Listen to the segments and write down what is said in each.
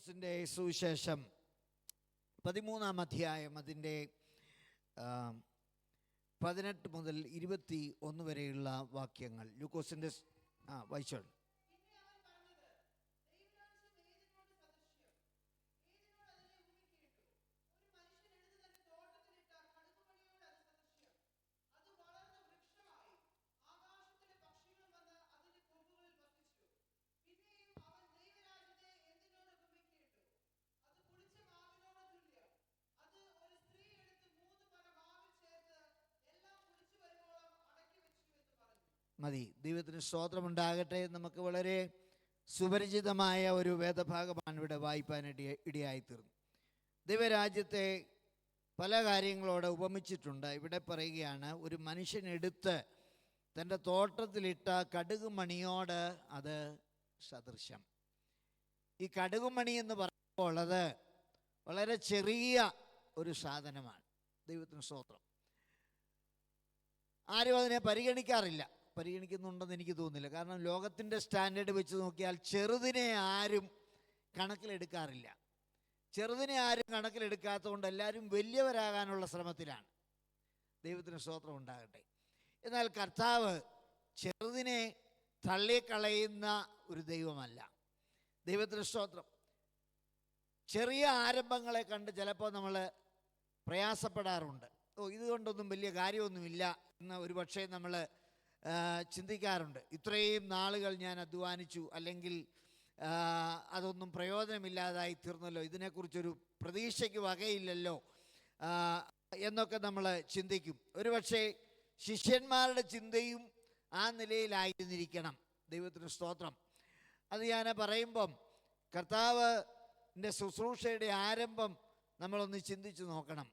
ലൂക്കോസിൻ്റെ സുവിശേഷം 13-ാം അധ്യായം അതിൻ്റെ 18 മുതൽ 21 വരെയുള്ള വാക്യങ്ങൾ. ലൂക്കോസിൻ്റെ വായിച്ചോളൂ. മതി. ദൈവത്തിന് സ്തോത്രമുണ്ടാകട്ടെ. നമുക്ക് വളരെ സുപരിചിതമായ ഒരു വേദഭാഗമാണ് ഇവിടെ വായിപ്പാൻ ഇടയായിത്തീർന്നു. ദൈവരാജ്യത്തെ പല കാര്യങ്ങളോടെ ഉപമിച്ചിട്ടുണ്ട്. ഇവിടെ പറയുകയാണ്, ഒരു മനുഷ്യനെടുത്ത് തൻ്റെ തോട്ടത്തിലിട്ട കടുകുമണിയോട് അത് സദൃശം. ഈ കടുകുമണി എന്ന് പറയുമ്പോൾ അത് വളരെ ചെറിയ ഒരു സാധനമാണ്. ദൈവത്തിന് സ്തോത്രം. ആരും അതിനെ പരിഗണിക്കുന്നുണ്ടെന്ന് എനിക്ക് തോന്നുന്നില്ല. കാരണം ലോകത്തിൻ്റെ സ്റ്റാൻഡേർഡ് വെച്ച് നോക്കിയാൽ ചെറുതിനെ ആരും കണക്കിലെടുക്കാറില്ല. ചെറുതിനെ ആരും കണക്കിലെടുക്കാത്തതുകൊണ്ട് എല്ലാവരും വലിയവരാകാനുള്ള ശ്രമത്തിലാണ്. ദൈവത്തിന് സ്തോത്രം ഉണ്ടാകട്ടെ. എന്നാൽ കർത്താവ് ചെറുതിനെ തള്ളിക്കളയുന്ന ഒരു ദൈവമല്ല. ദൈവത്തിന് സ്തോത്രം. ചെറിയ ആരംഭങ്ങളെ കണ്ട് ചിലപ്പോൾ നമ്മൾ പ്രയാസപ്പെടാറുണ്ട്. ഇതുകൊണ്ടൊന്നും വലിയ കാര്യമൊന്നുമില്ല എന്ന് ഒരു പക്ഷേ നമ്മൾ ചിന്തിക്കാറുണ്ട്. ഇത്രയും നാളുകൾ ഞാൻ അധ്വാനിച്ചു, അല്ലെങ്കിൽ അതൊന്നും പ്രയോജനമില്ലാതായി തീർന്നല്ലോ, ഇതിനെക്കുറിച്ചൊരു പ്രതീക്ഷയ്ക്ക് വകയില്ലല്ലോ എന്നൊക്കെ നമ്മൾ ചിന്തിക്കും. ഒരുപക്ഷെ ശിഷ്യന്മാരുടെ ചിന്തയും ആ നിലയിലായിരുന്നിരിക്കണം. ദൈവത്തിന് സ്തോത്രം. അത് ഞാൻ പറയുമ്പം കർത്താവിൻ്റെ ശുശ്രൂഷയുടെ ആരംഭം നമ്മളൊന്ന് ചിന്തിച്ച് നോക്കണം.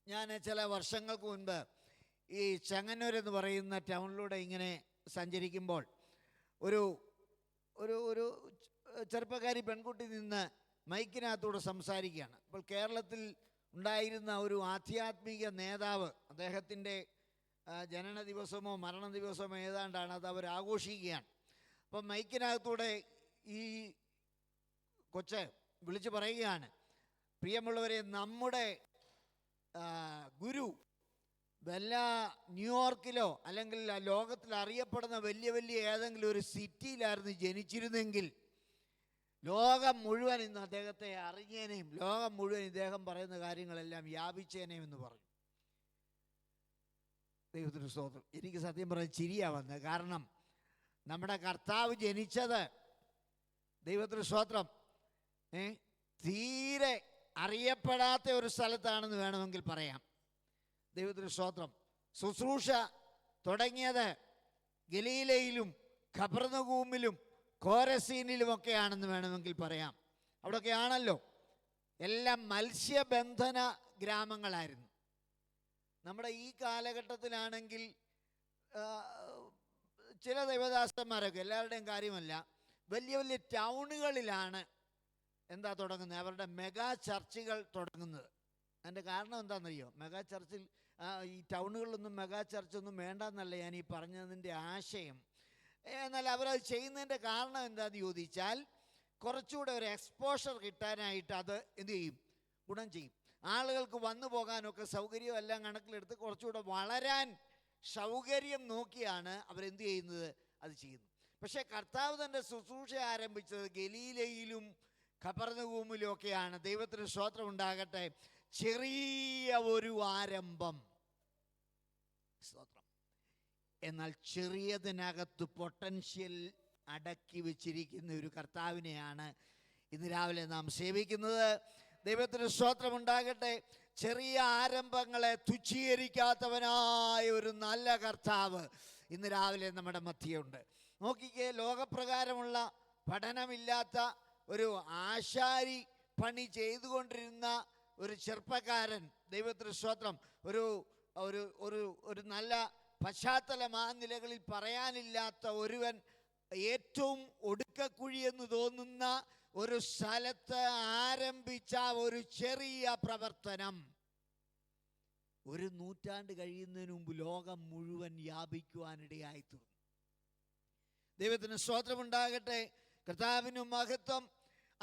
ഞാൻ ചില വർഷങ്ങൾക്ക് മുൻപ് ഈ ചെങ്ങന്നൂർ എന്ന് പറയുന്ന ടൗണിലൂടെ ഇങ്ങനെ സഞ്ചരിക്കുമ്പോൾ ഒരു ഒരു ഒരു ചെറുപ്പക്കാരി പെൺകുട്ടി നിന്ന് മൈക്കിനകത്തൂടെ സംസാരിക്കുകയാണ്. അപ്പോൾ കേരളത്തിൽ ഉണ്ടായിരുന്ന ഒരു ആധ്യാത്മിക നേതാവ്, അദ്ദേഹത്തിൻ്റെ ജനന ദിവസമോ മരണ ദിവസമോ ഏതാണ്ടാണ്, അത് അവർ ആഘോഷിക്കുകയാണ്. അപ്പം മൈക്കിനകത്തൂടെ ഈ കൊച്ച് വിളിച്ച് പറയുകയാണ്, പ്രിയമുള്ളവരെ, നമ്മുടെ ഗുരു വല്ല ന്യൂയോർക്കിലോ അല്ലെങ്കിൽ ലോകത്തിൽ അറിയപ്പെടുന്ന വലിയ വലിയ ഏതെങ്കിലും ഒരു സിറ്റിയിലായിരുന്നു ജനിച്ചിരുന്നെങ്കിൽ ലോകം മുഴുവൻ ഇന്ന് അദ്ദേഹത്തെ അറിഞ്ഞേനെയും ലോകം മുഴുവൻ ഇദ്ദേഹം പറയുന്ന കാര്യങ്ങളെല്ലാം വ്യാപിച്ചേനെയും എന്ന് പറഞ്ഞു. ദൈവത്തിന് സ്തോത്രം. എനിക്ക് സത്യം പറഞ്ഞ ചിരിയാ വന്നത്. കാരണം നമ്മുടെ കർത്താവ് ജനിച്ചത്, ദൈവത്തിന് സ്തോത്രം, തീരെ അറിയപ്പെടാത്ത ഒരു സ്ഥലത്താണെന്ന് വേണമെങ്കിൽ പറയാം. ദൈവത്തിന് സ്തോത്രം. ശുശ്രൂഷ തുടങ്ങിയത് ഗലീലയിലും ഖബർനഹൂമിലും കോരസീനിലുമൊക്കെയാണെന്ന് വേണമെങ്കിൽ പറയാം. അവിടെയൊക്കെയാണല്ലോ എല്ലാം മത്സ്യബന്ധന ഗ്രാമങ്ങളായിരുന്നു. നമ്മുടെ ഈ കാലഘട്ടത്തിലാണെങ്കിൽ ചില ദൈവദാസന്മാരൊക്കെ, എല്ലാവരുടെയും കാര്യമല്ല, വലിയ വലിയ ടൗണുകളിലാണ് എന്താ തുടങ്ങുന്നത്, അവരുടെ മെഗാ ചർച്ചുകൾ തുടങ്ങുന്നത്. അതിൻ്റെ കാരണം എന്താണെന്നറിയോ? മെഗാ ചർച്ചിൽ ഈ ടൗണുകളിലൊന്നും മെഗാ ചർച്ചൊന്നും വേണ്ടെന്നല്ല ഞാൻ ഈ പറഞ്ഞതിൻ്റെ ആശയം. എന്നാൽ അവരത് ചെയ്യുന്നതിൻ്റെ കാരണം എന്താണെന്ന് ചോദിച്ചാൽ, കുറച്ചുകൂടെ ഒരു എക്സ്പോഷർ കിട്ടാനായിട്ട് അത് എന്തു ചെയ്യും? ഗുണം ചെയ്യും. ആളുകൾക്ക് വന്നു പോകാനൊക്കെ സൗകര്യം എല്ലാം കണക്കിലെടുത്ത് കുറച്ചുകൂടെ വളരാൻ സൗകര്യം നോക്കിയാണ് അവരെന്ത് ചെയ്യുന്നത്, അത് ചെയ്യുന്നു. പക്ഷേ കർത്താവ് തൻ്റെ ശുശ്രൂഷ ആരംഭിച്ചത് ഗലീലയിലും ഖബർനഹൂമിലും ഒക്കെയാണ്. ദൈവത്തിന് സ്തോത്രം ഉണ്ടാകട്ടെ. ചെറിയ ഒരു ആരംഭം, സ്തോത്രം. എന്നാൽ ചെറിയതിനകത്ത് പൊട്ടൻഷ്യൽ അടക്കി വെച്ചിരിക്കുന്ന ഒരു കർത്താവിനെയാണ് ഇന്ന് രാവിലെ നാം സേവിക്കുന്നത്. ദൈവത്തിന് സ്തോത്രം ഉണ്ടാകട്ടെ. ചെറിയ ആരംഭങ്ങളെ തുച്ഛീകരിക്കാത്തവനായ ഒരു നല്ല കർത്താവ് ഇന്ന് രാവിലെ നമ്മുടെ മധ്യയുണ്ട്. നോക്കിക്കേ, ലോകപ്രകാരമുള്ള പഠനമില്ലാത്ത ഒരു ആശാരി പണി ചെയ്തുകൊണ്ടിരുന്ന ഒരു ചെറുപ്പക്കാരൻ, ദൈവത്തിന് സ്തോത്രം, ഒരു ഒരു ഒരു ഒരു നല്ല പശ്ചാത്തലം ആ നിലകളിൽ പറയാനില്ലാത്ത ഒരുവൻ ഏറ്റവും ഒടുക്കക്കുഴി എന്ന് തോന്നുന്ന ഒരു സ്ഥലത്ത് ആരംഭിച്ച ഒരു ചെറിയ പ്രവർത്തനം 1 നൂറ്റാണ്ട് കഴിയുന്നതിന് മുമ്പ് ലോകം മുഴുവൻ വ്യാപിക്കുവാനിടയായിത്തീർന്നു. ദൈവത്തിന് സ്തോത്രമുണ്ടാകട്ടെ. കർത്താവിന് മഹത്വം.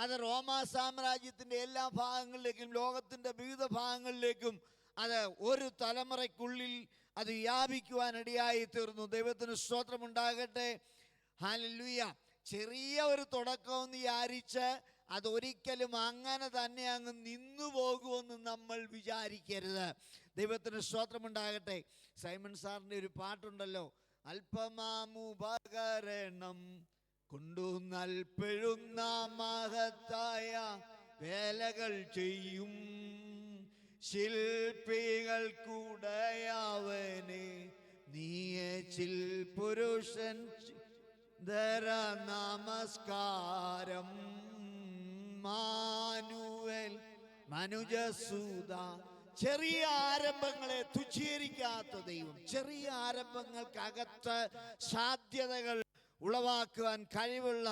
അത് റോമാ സാമ്രാജ്യത്തിൻ്റെ എല്ലാ ഭാഗങ്ങളിലേക്കും ലോകത്തിൻ്റെ വിവിധ ഭാഗങ്ങളിലേക്കും അത് ഒരു തലമുറയ്ക്കുള്ളിൽ അത് വ്യാപിക്കുവാനിടയായി തീർന്നു. ദൈവത്തിന് സ്തോത്രമുണ്ടാകട്ടെ. ഹല്ലേലൂയ. ചെറിയ ഒരു തുടക്കമെന്ന് വിചാരിച്ച് അതൊരിക്കലും അങ്ങനെ തന്നെ അങ്ങ് നിന്നു പോകുമെന്ന് നമ്മൾ വിചാരിക്കരുത്. ദൈവത്തിന് സ്തോത്രമുണ്ടാകട്ടെ. സൈമൺ സാറിൻ്റെ ഒരു പാട്ടുണ്ടല്ലോ, അല്പമാമുപകരണം കൊണ്ടു നൽപ്പെടുന്ന മഹത്തായ വേലകൾ ചെയ്യും ശില്പികൾക്കുടയവനെ നീയച്ചിൽ പുരുഷൻ ധര നമസ്കാരം. മാനുവൽ മനുജസൂത. ചെറിയ ആരംഭങ്ങളെ തുച്ഛീകരിക്കാത്ത ദൈവം, ചെറിയ ആരംഭങ്ങൾക്കകത്ത് സാധ്യതകൾ ഉളവാക്കുവാൻ കഴിവുള്ള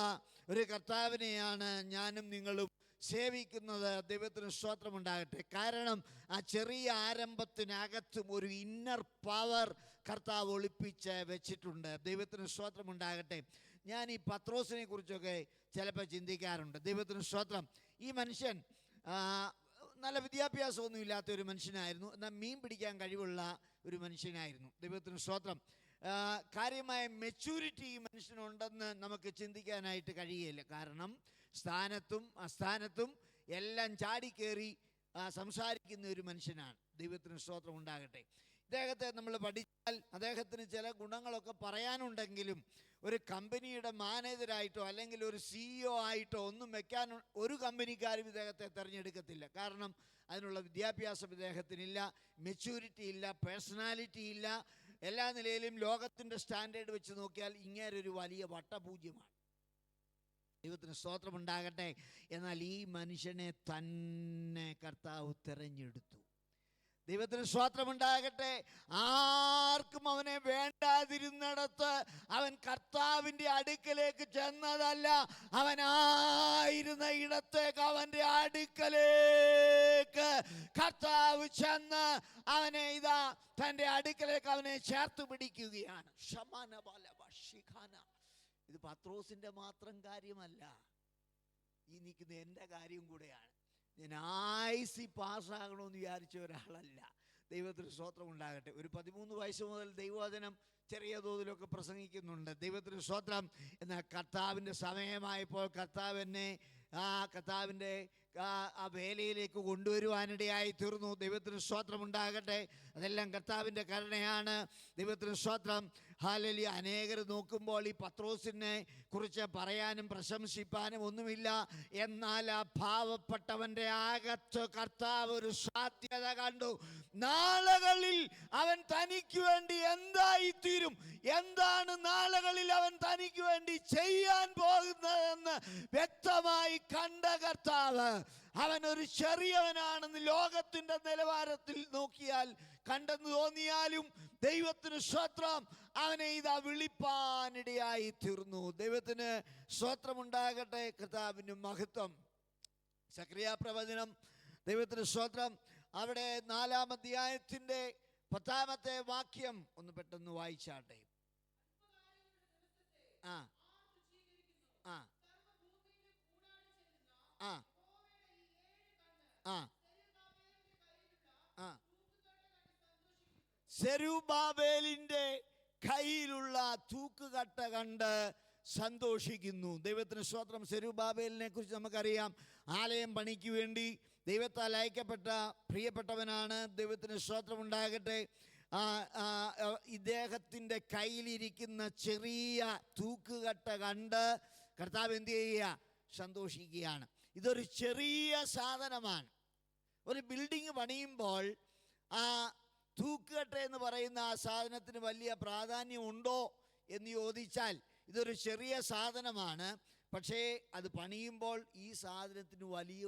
ഒരു കർത്താവിനെയാണ് ഞാനും നിങ്ങളും സേവിക്കുന്നത്. ദൈവത്തിന് സ്തോത്രമുണ്ടാകട്ടെ. കാരണം ആ ചെറിയ ആരംഭത്തിനകത്തും ഒരു ഇന്നർ പവർ കർത്താവ് ഒളിപ്പിച്ച് വെച്ചിട്ടുണ്ട്. ദൈവത്തിന് സ്തോത്രമുണ്ടാകട്ടെ. ഞാൻ ഈ പത്രോസിനെ കുറിച്ചൊക്കെ ചിലപ്പോൾ ചിന്തിക്കാറുണ്ട്. ദൈവത്തിന് സ്തോത്രം. ഈ മനുഷ്യൻ നല്ല വിദ്യാഭ്യാസമൊന്നും ഇല്ലാത്ത ഒരു മനുഷ്യനായിരുന്നു, എന്നാൽ മീൻ പിടിക്കാൻ കഴിവുള്ള ഒരു മനുഷ്യനായിരുന്നു. ദൈവത്തിന് സ്തോത്രം. കാര്യമായ മെച്യൂരിറ്റി ഈ മനുഷ്യനുണ്ടെന്ന് നമുക്ക് ചിന്തിക്കാനായിട്ട് കഴിയില്ല. കാരണം സ്ഥാനത്തും അസ്ഥാനത്തും എല്ലാം ചാടിക്കേറി സംസാരിക്കുന്ന ഒരു മനുഷ്യനാണ്. ദൈവത്തിന് സ്തോത്രം ഉണ്ടാകട്ടെ. ഇദ്ദേഹത്തെ നമ്മൾ പഠിച്ചാൽ അദ്ദേഹത്തിന് ചില ഗുണങ്ങളൊക്കെ പറയാനുണ്ടെങ്കിലും ഒരു കമ്പനിയുടെ മാനേജരായിട്ടോ അല്ലെങ്കിൽ ഒരു CEO ആയിട്ടോ ഒന്നും വെക്കാൻ ഒരു കമ്പനിക്കാരും ഇദ്ദേഹത്തെ തിരഞ്ഞെടുക്കത്തില്ല. കാരണം അതിനുള്ള വിദ്യാഭ്യാസം ഇദ്ദേഹത്തിനില്ല, മെച്യൂരിറ്റി ഇല്ല, പേഴ്സണാലിറ്റി ഇല്ല. എല്ലാ നിലയിലും ലോകത്തിൻ്റെ സ്റ്റാൻഡേർഡ് വെച്ച് നോക്കിയാൽ ഇങ്ങേരൊരു വലിയ വട്ടപൂജ്യമാണ്. ദൈവത്തിന് സ്തോത്രമുണ്ടാകട്ടെ. എന്നാൽ ഈ മനുഷ്യനെ തന്നെ കർത്താവ് തിരഞ്ഞെടുത്തു. ദൈവത്തിന് സ്തോത്രമുണ്ടാകട്ടെ. ആർക്കും അവനെ വേണ്ടാതിരുന്നിടത്ത് അവൻ കർത്താവിൻ്റെ അടുക്കലേക്ക് ചെന്നതല്ല, അവനായിരുന്ന ഇടത്തേക്ക് അവൻ്റെ അടുക്കലേക്ക് കർത്താവ് ചെന്ന് അവനെ ഇതാ തൻ്റെ അടുക്കലേക്ക് അവനെ ചേർത്ത് പിടിക്കുകയാണ്. ഇത് പത്രോസിൻ്റെ മാത്രം കാര്യമല്ല, ഈ നിൽക്കുന്ന എൻ്റെ കാര്യം കൂടെയാണ്. ഞാൻ ആയിസി പാസ്സാകണമെന്ന് വിചാരിച്ച ഒരാളല്ല. ദൈവത്തിന് സ്തോത്രം ഉണ്ടാകട്ടെ. ഒരു 13 വയസ്സ് മുതൽ ദൈവവചനം ചെറിയ തോതിലൊക്കെ പ്രസംഗിക്കുന്നുണ്ട്. ദൈവത്തിന് സ്തോത്രം. എന്നാൽ കർത്താവിൻ്റെ സമയമായപ്പോൾ കർത്താവിനെ കർത്താവിൻ്റെ ആ വേലയിലേക്ക് കൊണ്ടുവരുവാനിടയായി തീർന്നു. ദൈവത്തിന് സ്തോത്രം ഉണ്ടാകട്ടെ. അതെല്ലാം കർത്താവിൻ്റെ കരുണയാണ്. ദൈവത്തിന് സ്തോത്രം. ഹല്ലേലൂയ. അനേകർ നോക്കുമ്പോൾ ഈ പത്രോസിനെ കുറിച്ച് പറയാനും പ്രശംസിപ്പാനും ഒന്നുമില്ല. എന്നാൽ ആ പാവപ്പെട്ടവൻ്റെ അകത്ത് കർത്താവ് ഒരു സാധ്യത കണ്ടു. നാളുകളിൽ അവൻ തനിക്ക് വേണ്ടി എന്തായിത്തീരും, എന്താണ് നാളുകളിൽ അവൻ തനിക്ക് വേണ്ടി ചെയ്യാൻ പോകുന്നതെന്ന് വ്യക്തമായി കണ്ട കർത്താവ് അവനൊരു ചെറിയവനാണെന്ന് ലോകത്തിൻ്റെ നിലവാരത്തിൽ നോക്കിയാൽ കണ്ടെന്ന് തോന്നിയാലും ദൈവത്തിന് സ്തോത്രം, അവനെ ഇതാ വിളിപ്പാനിടയായി തീർന്നു. ദൈവത്തിന് സ്തോത്രമുണ്ടാകട്ടെ. കർത്താവിന് മഹത്വം. സക്രിയ പ്രവചനം. ദൈവത്തിന് സ്തോത്രം. അവിടെ 4-ാം അധ്യായത്തിൻ്റെ 10-ാമത്തെ വാക്യം ഒന്ന് പെട്ടെന്ന് വായിച്ചാട്ടെ. ആ ആ ആ ആ ആ സെരുബാബേലിന്റെ കയ്യിലുള്ള തൂക്കുകട്ട കണ്ട് സന്തോഷിക്കുന്നു. ദൈവത്തിന് സ്തോത്രം. സെരുബാബേലിനെ കുറിച്ച് നമുക്കറിയാം. ആലയം പണിക്ക് വേണ്ടി ദൈവത്താൽ അയക്കപ്പെട്ട പ്രിയപ്പെട്ടവനാണ്. ദൈവത്തിന് സ്തോത്രം ഉണ്ടാകട്ടെ. ഇദ്ദേഹത്തിൻ്റെ കയ്യിലിരിക്കുന്ന ചെറിയ തൂക്കുകട്ട കണ്ട് കർത്താവ് എന്ത് ചെയ്യുക? സന്തോഷിക്കുകയാണ്. ഇതൊരു ചെറിയ സാധനമാണ്. ഒരു ബിൽഡിംഗ് പണിയുമ്പോൾ ആ തൂക്കുകട്ട എന്ന് പറയുന്ന ആ സാധനത്തിന് വലിയ പ്രാധാന്യമുണ്ടോ എന്ന് ചോദിച്ചാൽ ഇതൊരു ചെറിയ സാധനമാണ്. പക്ഷേ അത് പണിയുമ്പോൾ ഈ സാധനത്തിന് വലിയ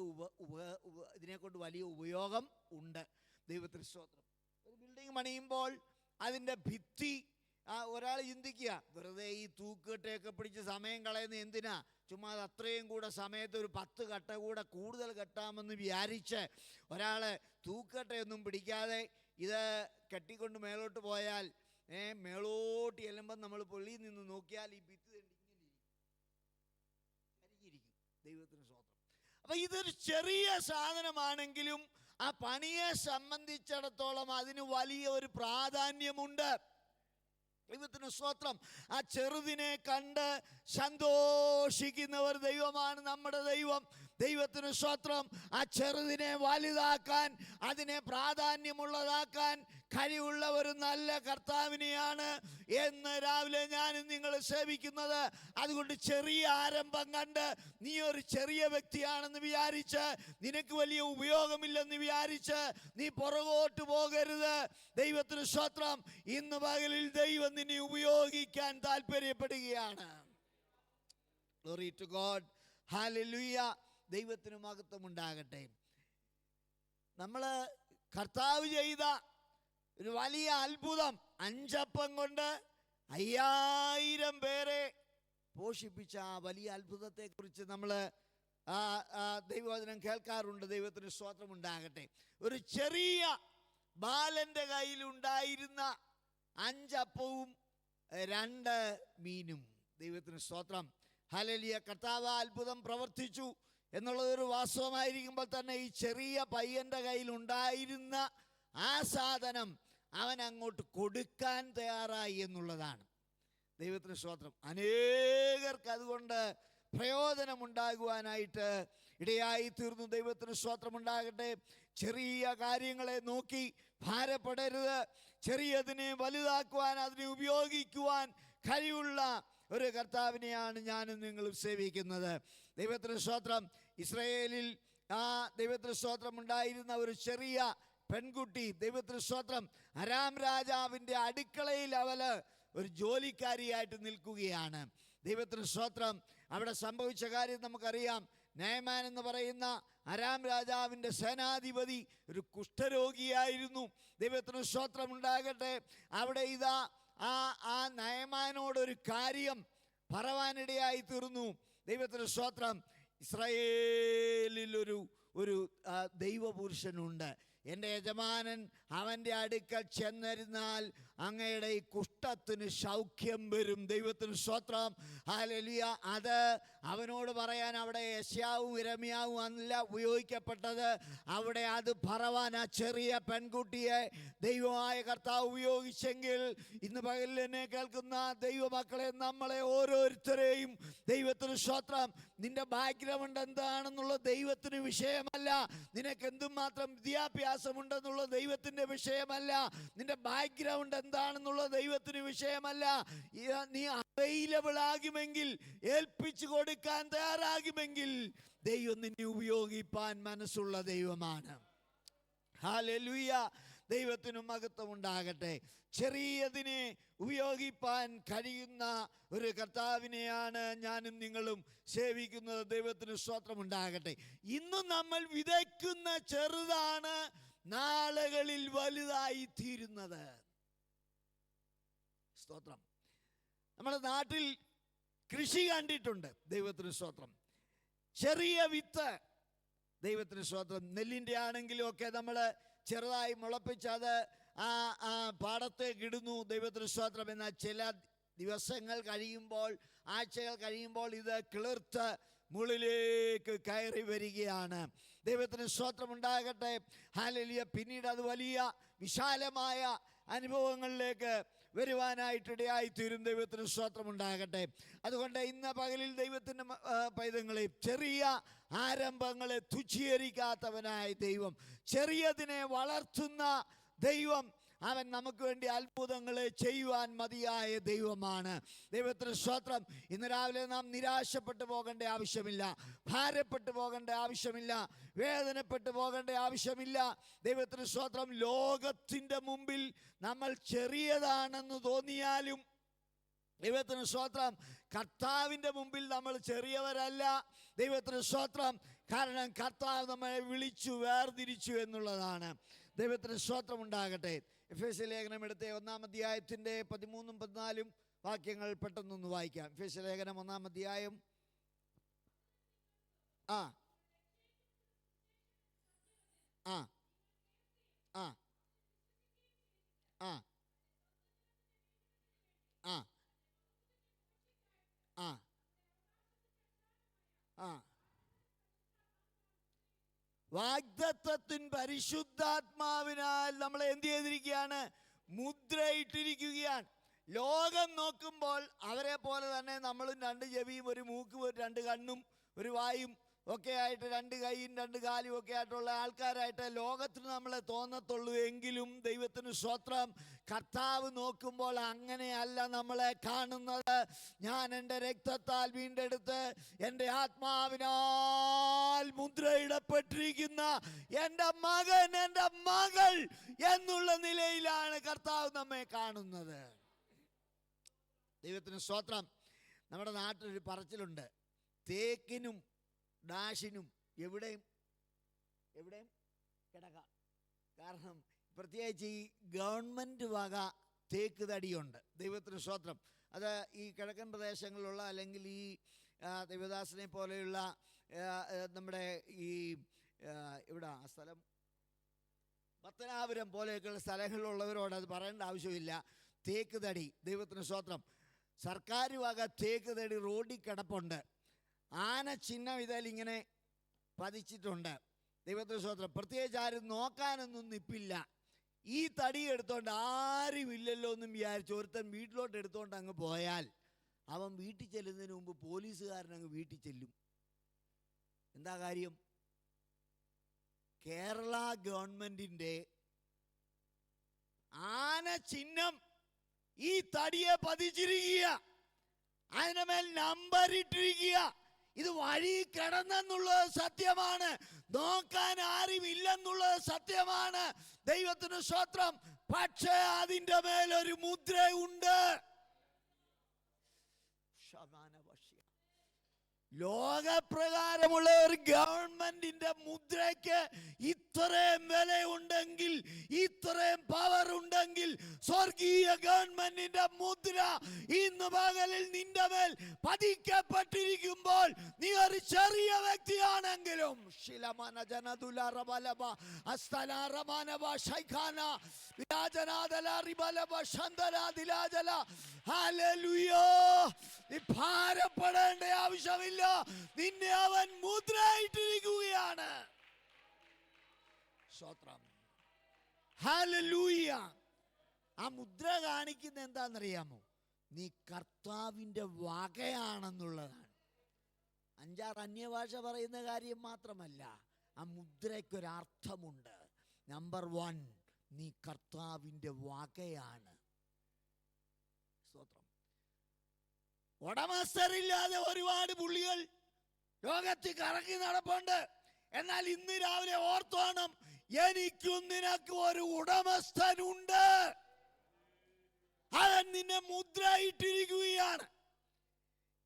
ഇതിനെക്കൊണ്ട് വലിയ ഉപയോഗം ഉണ്ട്. ദൈവത്തിന് സ്തോത്രം. ഒരു ബിൽഡിംഗ് പണിയുമ്പോൾ അതിൻ്റെ ഭിത്തി ഒരാൾ ചിന്തിക്കുക, വെറുതെ ഈ തൂക്കുകട്ടയൊക്കെ പിടിച്ച് സമയം കളയുന്ന എന്തിനാ? ചുമ്മാ അത് അത്രയും കൂടെ സമയത്ത് ഒരു 10 കട്ട കൂടെ കൂടുതൽ കെട്ടാമെന്ന് വിചാരിച്ച് ഒരാൾ തൂക്കുകട്ടയൊന്നും പിടിക്കാതെ ഇത് കെട്ടിക്കൊണ്ട് മേലോട്ട് പോയാൽ മേളോട്ട് ചെല്ലുമ്പം നമ്മൾ പൊള്ളിയിൽ നിന്ന് നോക്കിയാൽ ഈ ഭിത്തി ഇങ്ങനെ കരിഞ്ഞിരിക്കും. ദൈവത്തിന് സ്തോത്രം. അപ്പൊ ഇതൊരു ചെറിയ സാധനമാണെങ്കിലും ആ പണിയെ സംബന്ധിച്ചിടത്തോളം അതിന് വലിയ ഒരു പ്രാധാന്യമുണ്ട്. ദൈവത്തിന് സ്തോത്രം. ആ ചെറുതിനെ കണ്ട് സന്തോഷിക്കുന്നവർ ദൈവമാണ് നമ്മുടെ ദൈവം. ദൈവത്തിന് സ്തോത്രം. ആ ചെറുതിനെ വലുതാക്കാൻ, അതിനെ പ്രാധാന്യമുള്ളതാക്കാൻ കഴിവുള്ള ഒരു നല്ല കർത്താവിനെയാണ് എന്ന് രാവിലെ ഞാനും നിങ്ങൾ സേവിക്കുന്നത്. അതുകൊണ്ട് ചെറിയ ആരംഭം കണ്ട് നീ ഒരു ചെറിയ വ്യക്തിയാണെന്ന് വിചാരിച്ച്, നിനക്ക് വലിയ ഉപയോഗമില്ലെന്ന് വിചാരിച്ച് നീ പുറകോട്ട് പോകരുത്. ദൈവത്തിന് സ്തോത്രം. ഇന്ന് പകലിൽ ദൈവം നിന്നെ ഉപയോഗിക്കാൻ താല്പര്യപ്പെടുകയാണ്. Glory to God. Hallelujah. ദൈവത്തിന് മഹത്വം ഉണ്ടാകട്ടെ. നമ്മൾ കർത്താവ് ചെയ്ത ഒരു വലിയ അത്ഭുതം, 5 അപ്പം കൊണ്ട് 5000 പേരെ പോഷിപ്പിച്ച ആ വലിയ അത്ഭുതത്തെക്കുറിച്ച് നമ്മൾ ദൈവവചനം കേൾക്കാറുണ്ട്. ദൈവത്തിന് സ്തോത്രം ഉണ്ടാകട്ടെ. ഒരു ചെറിയ ബാലന്റെ കയ്യിലുണ്ടായിരുന്ന 5 അപ്പവും 2 മീനും. ദൈവത്തിന് സ്തോത്രം. ഹല്ലേലൂയ. കർത്താവ് അത്ഭുതം പ്രവർത്തിച്ചു എന്നുള്ളതൊരു വാസ്തവമായിരിക്കുമ്പോൾ തന്നെ ഈ ചെറിയ പയ്യന്റെ കയ്യിൽ ഉണ്ടായിരുന്ന ആ സാധനം അവൻ അങ്ങോട്ട് കൊടുക്കാൻ തയ്യാറായി എന്നുള്ളതാണ്. ദൈവത്തിന് സ്തോത്രം. അനേകർക്ക് അതുകൊണ്ട് പ്രയോജനമുണ്ടാകുവാനായിട്ട് ഇടയായി തീർന്നു. ദൈവത്തിന് സ്തോത്രമുണ്ടാകട്ടെ. ചെറിയ കാര്യങ്ങളെ നോക്കി ഭാരപ്പെടരുത്. ചെറിയതിനെ വലുതാക്കുവാൻ, അതിനെ ഉപയോഗിക്കുവാൻ കഴിവുള്ള ഒരു കർത്താവിനെയാണ് ഞാനും നിങ്ങളും സേവിക്കുന്നത്. ദൈവത്തിന് സ്തോത്രം. ഇസ്രായേലിൽ ദൈവത്തിന് സ്തോത്രം ഉണ്ടായിരുന്ന ഒരു ചെറിയ പെൺകുട്ടി, ദൈവത്തിന് സ്തോത്രം, അരാം രാജാവിൻ്റെ അടുക്കളയിൽ അവള് ഒരു ജോലിക്കാരിയായിട്ട് നിൽക്കുകയാണ്. ദൈവത്തിന് സ്തോത്രം. അവിടെ സംഭവിച്ച കാര്യം നമുക്കറിയാം. നയമാൻ എന്ന് പറയുന്ന അരാം രാജാവിൻ്റെ സേനാധിപതി ഒരു കുഷ്ഠരോഗിയായിരുന്നു. ദൈവത്തിന് സ്തോത്രം ഉണ്ടാകട്ടെ. അവിടെ ഇതാ ആ നയമാനോടൊരു കാര്യം പറവാനിടയായി തീർന്നു. ദൈവത്തിന് സ്തോത്രം. ഇസ്രായേലിൽ ഒരു ദൈവപുരുഷനുണ്ട്. എൻ്റെ യജമാനൻ അവൻ്റെ അടുക്കൽ ചെന്നിരുന്നാൽ അങ്ങയുടെ ഈ കുഷ്ഠത്തിന് സൗഖ്യം വരും. ദൈവത്തിന് സ്തോത്രം. ഹല്ലേലൂയ. അത് അവനോട് പറയാൻ അവിടെ യെശയ്യാവും യിരെമ്യാവും അല്ല ഉപയോഗിക്കപ്പെട്ടത്. അവിടെ അത് പറവാൻ ആ ചെറിയ പെൺകുട്ടിയെ ദൈവമായ കർത്താവ് ഉപയോഗിച്ചെങ്കിൽ ഇന്ന് പകലിൽ എന്നെ കേൾക്കുന്ന ദൈവമക്കളെ, നമ്മളെ ഓരോരുത്തരെയും ദൈവത്തിന് സ്തോത്രം. നിന്റെ ബാക്ക്ഗ്രൗണ്ട് എന്താണെന്നുള്ള ദൈവത്തിന് വിഷയമല്ല. നിനക്ക് എന്തുമാത്രം വിദ്യാഭ്യാസമുണ്ടെന്നുള്ള ദൈവത്തിൻ്റെ വിഷയമല്ല. നിന്റെ ബാക്ക്ഗ്രൗണ്ട് എന്താണെന്നുള്ള ദൈവത്തിന് വിഷയമല്ല. നീ അവൈലബിൾ ആകുമെങ്കിൽ, ഏൽപ്പിച്ചു കൊടുക്കാൻ തയ്യാറാകുമെങ്കിൽ ദൈവം നിന്നെ ഉപയോഗിപ്പാൻ മനസ്സുള്ള ദൈവമാണ്. ഹല്ലേലൂയ. ദൈവത്തിന് മഹത്വം ഉണ്ടാകട്ടെ. ചെറിയതിനെ ഉപയോഗിപ്പാൻ കഴിയുന്ന ഒരു കർത്താവിനെയാണ് ഞാനും നിങ്ങളും സേവിക്കുന്നത്. ദൈവത്തിന് സ്തോത്രം ഉണ്ടാകട്ടെ. ഇന്നും നമ്മൾ വിതയ്ക്കുന്ന ചെറുതാണ് നാളുകളിൽ വലുതായി തീരുന്നത്. സ്തോത്രം. നമ്മുടെ നാട്ടിൽ കൃഷി കണ്ടിട്ടുണ്ട്. ദൈവത്തിന് സ്തോത്രം. ചെറിയ വിത്ത്, ദൈവത്തിന് സ്തോത്രം, നെല്ലിൻ്റെ ആണെങ്കിലും ഒക്കെ നമ്മൾ ചെറുതായി മുളപ്പിച്ച് അത് പാടത്തേക്ക് ഇടുന്നു. ദൈവത്തിന് സ്തോത്രം. എന്നാൽ ചില ദിവസങ്ങൾ കഴിയുമ്പോൾ, ആഴ്ചകൾ കഴിയുമ്പോൾ ഇത് കിളിർത്ത് മുകളിലേക്ക് കയറി വരികയാണ്. ദൈവത്തിന് സ്തോത്രം ഉണ്ടാകട്ടെ. ഹല്ലേലൂയ. പിന്നീട് അത് വലിയ വിശാലമായ അനുഭവങ്ങളിലേക്ക് വരുവാനായിട്ടിടയായി തീരും. ദൈവത്തിന് സ്തോത്രം ഉണ്ടാകട്ടെ. അതുകൊണ്ട് ഇന്ന് പകലിൽ ദൈവത്തിൻ്റെ പൈതങ്ങളെ, ചെറിയ ആരംഭങ്ങളെ തുച്ഛീകരിക്കാത്തവനായ ദൈവം, ചെറിയതിനെ വളർത്തുന്ന ദൈവം, അവൻ നമുക്ക് വേണ്ടി അത്ഭുതങ്ങളെ ചെയ്യുവാൻ മതിയായ ദൈവമാണ്. ദൈവത്തിന് സ്തോത്രം. ഇന്ന് രാവിലെ നാം നിരാശപ്പെട്ടു പോകേണ്ട ആവശ്യമില്ല, ഭാരപ്പെട്ടു പോകേണ്ട ആവശ്യമില്ല, വേദനപ്പെട്ടു പോകേണ്ട ആവശ്യമില്ല. ദൈവത്തിന് സ്തോത്രം. ലോകത്തിൻ്റെ മുമ്പിൽ നമ്മൾ ചെറിയതാണെന്ന് തോന്നിയാലും ദൈവത്തിന് സ്തോത്രം, കർത്താവിൻ്റെ മുമ്പിൽ നമ്മൾ ചെറിയവരല്ല. ദൈവത്തിന് സ്തോത്രം. കാരണം കർത്താവ് നമ്മളെ വിളിച്ചു വേർതിരിച്ചു എന്നുള്ളതാണ്. ദൈവത്തിന് സ്തോത്രം ഉണ്ടാകട്ടെ. എഫേസ്യ ലേഖനം എടുത്ത 1-ാം അധ്യായത്തിൻ്റെ 13-14 വാക്യങ്ങൾ പെട്ടെന്നൊന്ന് വായിക്കാം. എഫേസ്യ ലേഖനം 1-ാം അധ്യായം ആ ആ ആ ആ ആ ആ ആ വാഗ്ദത്തത്തിൻ പരിശുദ്ധാത്മാവിനാൽ നമ്മളെ എന്ത് ചെയ്തിരിക്കുകയാണ്? മുദ്രയിട്ടിരിക്കുകയാണ്. ലോകം നോക്കുമ്പോൾ അവരെ പോലെ തന്നെ നമ്മളും 2 ചെവിയും 1 മൂക്കും 2 കണ്ണും 1 വായും ഒക്കെ ആയിട്ട് 2 കൈയും 2 കാലും ഒക്കെ ആയിട്ടുള്ള ആൾക്കാരായിട്ട് ലോകത്തിന് നമ്മളെ തോന്നത്തുള്ളൂ. എങ്കിലും ദൈവത്തിന് സ്തോത്രം, കർത്താവ് നോക്കുമ്പോൾ അങ്ങനെയല്ല നമ്മളെ കാണുന്നത്. ഞാൻ എൻ്റെ രക്തത്താൽ വീണ്ടെടുത്ത് എൻ്റെ ആത്മാവിനാൽ മുദ്രയിടപ്പെട്ടിരിക്കുന്ന എൻ്റെ മകൻ, എൻ്റെ മകൾ എന്നുള്ള നിലയിലാണ് കർത്താവ് നമ്മെ കാണുന്നത്. ദൈവത്തിന് സ്തോത്രം. നമ്മുടെ നാട്ടിലൊരു പറച്ചിലുണ്ട്, തേക്കിനും ഡാഷിനും എവിടെയും കിടക്കാം. കാരണം പ്രത്യേകിച്ച് ഈ ഗവൺമെൻറ് വക തേക്ക് തടിയുണ്ട്. ദൈവത്തിന് സ്തോത്രം. അത് ഈ കിഴക്കൻ പ്രദേശങ്ങളിലുള്ള, അല്ലെങ്കിൽ ഈ ദേവദാസനെ പോലെയുള്ള നമ്മുടെ ഈ ഇവിടെ ആ സ്ഥലം പത്തനാപുരം പോലെയൊക്കെയുള്ള സ്ഥലങ്ങളിലുള്ളവരോട് അത് പറയേണ്ട ആവശ്യമില്ല. തേക്ക് തടി, ദൈവത്തിന് സ്തോത്രം, സർക്കാർ വക തേക്ക് തടി റോഡിൽ കിടപ്പുണ്ട്. ആന ചിഹ്നം ഇതിലിങ്ങനെ പതിച്ചിട്ടുണ്ട്. ദൈവത്തിന് സ്തോത്രം. പ്രത്യേകിച്ച് ആരും നോക്കാനൊന്നും നിപ്പില്ല. ഈ തടി എടുത്തോണ്ട് ആരുമില്ലല്ലോ എന്നും വിചാരിച്ച് ഒരുത്തൻ വീട്ടിലോട്ട് എടുത്തോണ്ട് അങ്ങ് പോയാൽ അവൻ വീട്ടിൽ ചെല്ലുന്നതിന് മുമ്പ് പോലീസുകാരൻ അങ്ങ് വീട്ടിൽ ചെല്ലും. എന്താ കാര്യം? കേരള ഗവൺമെന്റിന്റെ ആന ചിഹ്നം ഈ തടിയെ പതിച്ചിരിക്കുക, അതിന് മേൽ നമ്പർ ഇട്ടിരിക്കുക. ഇത് വഴി കിടന്നെന്നുള്ളത് സത്യമാണ്, നോക്കാൻ ആരുമില്ലെന്നുള്ളത് സത്യമാണ്. ദൈവത്തിന് സ്തോത്രം. പക്ഷേ അതിൻ്റെ മേലൊരു മുദ്രയുണ്ട്. ലോകപ്രകാരമുള്ള ഒരു ഗവൺമെന്റിന്റെ മുദ്രയ്ക്ക് ഇത്രയും വിലയുണ്ടെങ്കിൽ, ഇത്രയും പവർ ഉണ്ടെങ്കിൽ, സ്വർഗീയ ഗവൺമെന്റിന്റെ മുദ്ര ഇന്ന് പകലിൽ നിന്റെ മേൽ പതിക്കപ്പെട്ടിരിക്കുമ്പോൾ നീ ഒരു ചെറിയ വ്യക്തിയാണെങ്കിലും നീ ഭാരപ്പെടേണ്ട ആവശ്യമില്ല. നിന്നെ അവൻ മുദ്രയിട്ടിരിക്കുകയാണ്. സ്തോത്രം. ഹല്ലേലൂയ. ആ മുദ്ര കാണിക്കുന്ന എന്താണെന്നറിയാമോ? നീ കർത്താവിൻ്റെ വകയാണെന്നുള്ളതാണ്. 5-6 അന്യഭാഷ പറയുന്ന കാര്യം മാത്രമല്ല, ആ മുദ്രയ്ക്കൊരർത്ഥമുണ്ട്. നമ്പർ 1, നീ കർത്താവിൻ്റെ വകയാണ്. സ്തോത്രം. ഉടമസ്ഥരില്ലാതെ ഒരുപാട് പുള്ളികൾ ലോകത്തിൽ കറങ്ങി നടപ്പുണ്ട്. എന്നാൽ ഇന്ന് രാവിലെ ഓർത്തോണം, എനിക്കും നിനക്കും ഒരു ഉടമസ്ഥനുണ്ട്. അവൻ നിന്നെ മുദ്രയിട്ടിരിക്കുകയാണ്.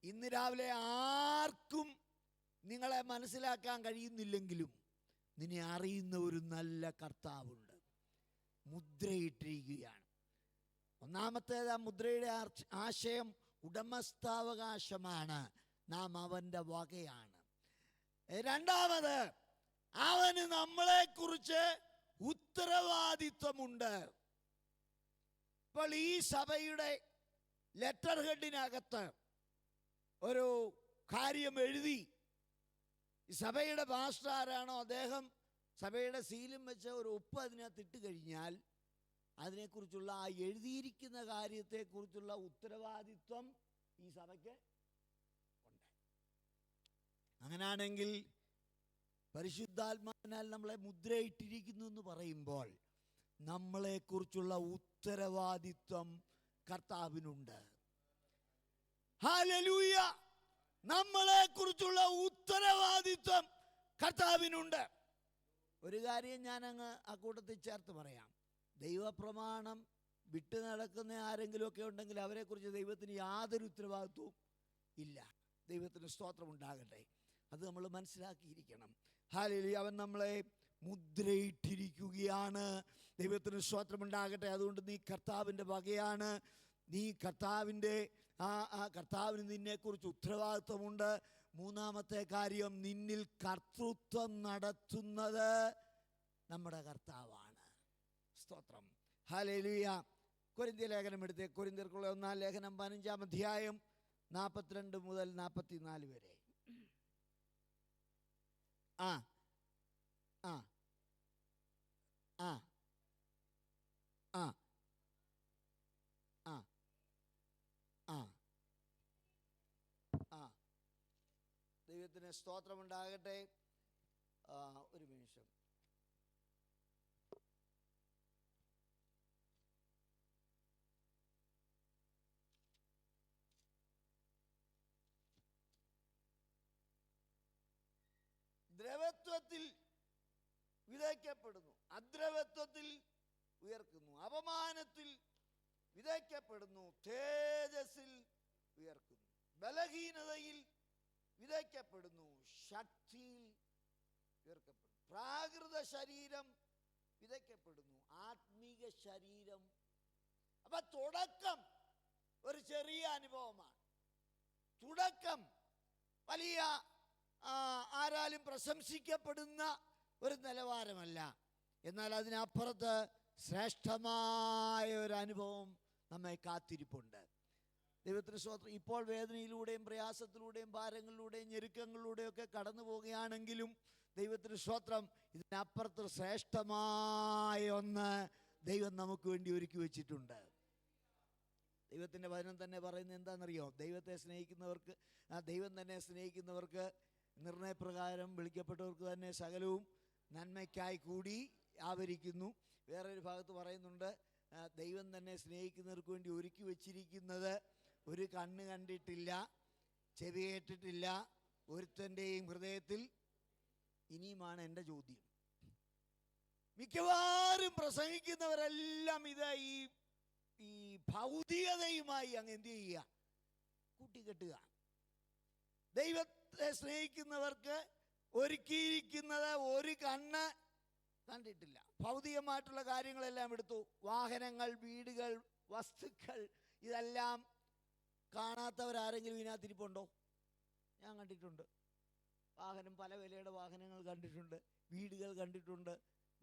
ഇന്ന് രാവിലെ ആർക്കും നിങ്ങളെ മനസ്സിലാക്കാൻ കഴിയുന്നില്ലെങ്കിലും നിന്നെ അറിയുന്ന ഒരു നല്ല കർത്താവുണ്ട്. മുദ്രയിട്ടിരിക്കുകയാണ്. ഒന്നാമത്തേത്, ആ മുദ്രയുടെ ആശയം ഉടമസ്ഥാവകാശമാണ്. നാം അവൻ്റെ വകയാണ്. രണ്ടാമത്, അവന് നമ്മളെക്കുറിച്ച് ഉത്തരവാദിത്വമുണ്ട്. ഇപ്പോൾ ഈ സഭയുടെ ലെറ്റർ ഹെഡിനകത്ത് ഒരു കാര്യം എഴുതി, സഭയുടെ പാസ്റ്റർ ആരാണോ അദ്ദേഹം സഭയുടെ സീലും വെച്ച ഒരു ഒപ്പ് അതിനകത്ത് ഇട്ട് കഴിഞ്ഞാൽ അതിനെക്കുറിച്ചുള്ള, ആ എഴുതിയിരിക്കുന്ന കാര്യത്തെക്കുറിച്ചുള്ള ഉത്തരവാദിത്വം ഈ സഭയ്ക്ക് ഉണ്ട്. അങ്ങനെയാണെങ്കിൽ പരിശുദ്ധാത്മാവിനാൽ നമ്മളെ മുദ്രയിട്ടിരിക്കുന്നു എന്ന് പറയുമ്പോൾ നമ്മളെക്കുറിച്ചുള്ള ഉത്തരവാദിത്വം കർത്താവിനുണ്ട്. ഹല്ലേലൂയ. നമ്മളെക്കുറിച്ചുള്ള ഉത്തരവാദിത്വം കർത്താവിനുണ്ട്. ഒരു കാര്യം ഞാൻ അങ്ങ് ആ കൂട്ടത്തിൽ ചേർത്ത് പറയാം. ദൈവപ്രമാണം വിട്ടു നടക്കുന്ന ആരെങ്കിലുമൊക്കെ ഉണ്ടെങ്കിൽ അവരെക്കുറിച്ച് ദൈവത്തിന് യാതൊരു ഉത്തരവാദിത്വവും ഇല്ല. ദൈവത്തിന് സ്തോത്രം ഉണ്ടാകട്ടെ. അത് നമ്മൾ മനസ്സിലാക്കിയിരിക്കണം. ഹല്ലേലൂയ. അവൻ നമ്മളെ മുദ്രയിട്ടിരിക്കുകയാണ്. ദൈവത്തിന് സ്തോത്രം ഉണ്ടാകട്ടെ. അതുകൊണ്ട് നീ കർത്താവിൻ്റെ വകയാണ്. നീ കർത്താവിൻ്റെ കർത്താവിന് നിന്നെക്കുറിച്ച് ഉത്തരവാദിത്വമുണ്ട്. മൂന്നാമത്തെ കാര്യം, നിന്നിൽ കർത്തൃത്വം നടത്തുന്നത് നമ്മുടെ കർത്താവാണ്. സ്തോത്രം. ഹല്ലേലൂയ. കൊരിന്ത്യ ലേഖനം എടുത്തേ. കൊരിന്ത്യർക്കുള്ള 1-ാം ലേഖനം 15-ാം അധ്യായം 42 മുതൽ 44 വരെ. ആ ആ ആ ആ ആ ആ ദൈവത്തിന് സ്തോത്രമുണ്ടാകട്ടെ. ഒരു നിമിഷം. ദ്രവത്വത്തിൽ വിതയ്ക്കപ്പെടുന്നു, അദ്രവത്വത്തിൽ ഉയർക്കുന്നു, അപമാനത്തിൽ വിതയ്ക്കപ്പെടുന്നു, തേജസ്സിൽ ഉയർക്കുന്നു, ബലഹീനതയിൽ വിതയ്ക്കപ്പെടുന്നു, ശക്തിയിൽ ഉയർക്കപ്പെടുന്നു, പ്രാകൃത ശരീരം വിതയ്ക്കപ്പെടുന്നു, ആത്മീക ശരീരം. അപ്പൊ തുടക്കം ഒരു ചെറിയ അനുഭവമാണ്. തുടക്കം വലിയ ആരാലും പ്രശംസിക്കപ്പെടുന്ന ഒരു നിലവാരമല്ല. എന്നാൽ അതിനപ്പുറത്ത് ശ്രേഷ്ഠമായ ഒരു അനുഭവം നമ്മെ കാത്തിരിപ്പുണ്ട്. ദൈവത്തിന് സ്തോത്രം. ഇപ്പോൾ വേദനയിലൂടെയും പ്രയാസത്തിലൂടെയും ഭാരങ്ങളിലൂടെയും ഞെരുക്കങ്ങളിലൂടെയും ഒക്കെ കടന്നു പോവുകയാണെങ്കിലും ദൈവത്തിന് സ്തോത്രം, ഇതിനപ്പുറത്ത് ശ്രേഷ്ഠമായ ഒന്ന് ദൈവം നമുക്ക് വേണ്ടി ഒരുക്കി വെച്ചിട്ടുണ്ട്. ദൈവത്തിൻ്റെ വചനം തന്നെ പറയുന്നത് എന്താണെന്നറിയോ? ദൈവത്തെ സ്നേഹിക്കുന്നവർക്ക്, ദൈവം തന്നെ സ്നേഹിക്കുന്നവർക്ക് നിർണയപ്രകാരം വിളിക്കപ്പെട്ടവർക്ക് തന്നെ സകലവും നന്മയ്ക്കായി കൂടി ആവരിക്കുന്നു. വേറൊരു ഭാഗത്ത് പറയുന്നുണ്ട്, ദൈവം തന്നെ സ്നേഹിക്കുന്നവർക്ക് വേണ്ടി ഒരുക്കി വച്ചിരിക്കുന്നത് ഒരു കണ്ണ് കണ്ടിട്ടില്ല, ചെവി കേട്ടിട്ടില്ല, ഒരുത്തൻ്റെയും ഹൃദയത്തിൽ. ഇനിയുമാണ് എൻ്റെ ചോദ്യം. മിക്കവാറും പ്രസംഗിക്കുന്നവരെല്ലാം ഇത് ഈ ഭൗതികതയുമായി അങ്ങ് എന്ത് ചെയ്യുക? കൂട്ടിക്കെട്ടുക. ദൈവത്തെ സ്നേഹിക്കുന്നവർക്ക് ഒരുക്കിയിരിക്കുന്നത് ഒരു കണ്ണ് കണ്ടിട്ടില്ല. ഭൗതികമായിട്ടുള്ള കാര്യങ്ങളെല്ലാം എടുത്തു. വാഹനങ്ങൾ, വീടുകൾ, വസ്തുക്കൾ, ഇതെല്ലാം കാണാത്തവരാരെങ്കിലും ഇതിനകത്തിരിപ്പുണ്ടോ? ഞാൻ കണ്ടിട്ടുണ്ട്. വാഹനം, പല വിലയുടെ വാഹനങ്ങൾ കണ്ടിട്ടുണ്ട്, വീടുകൾ കണ്ടിട്ടുണ്ട്,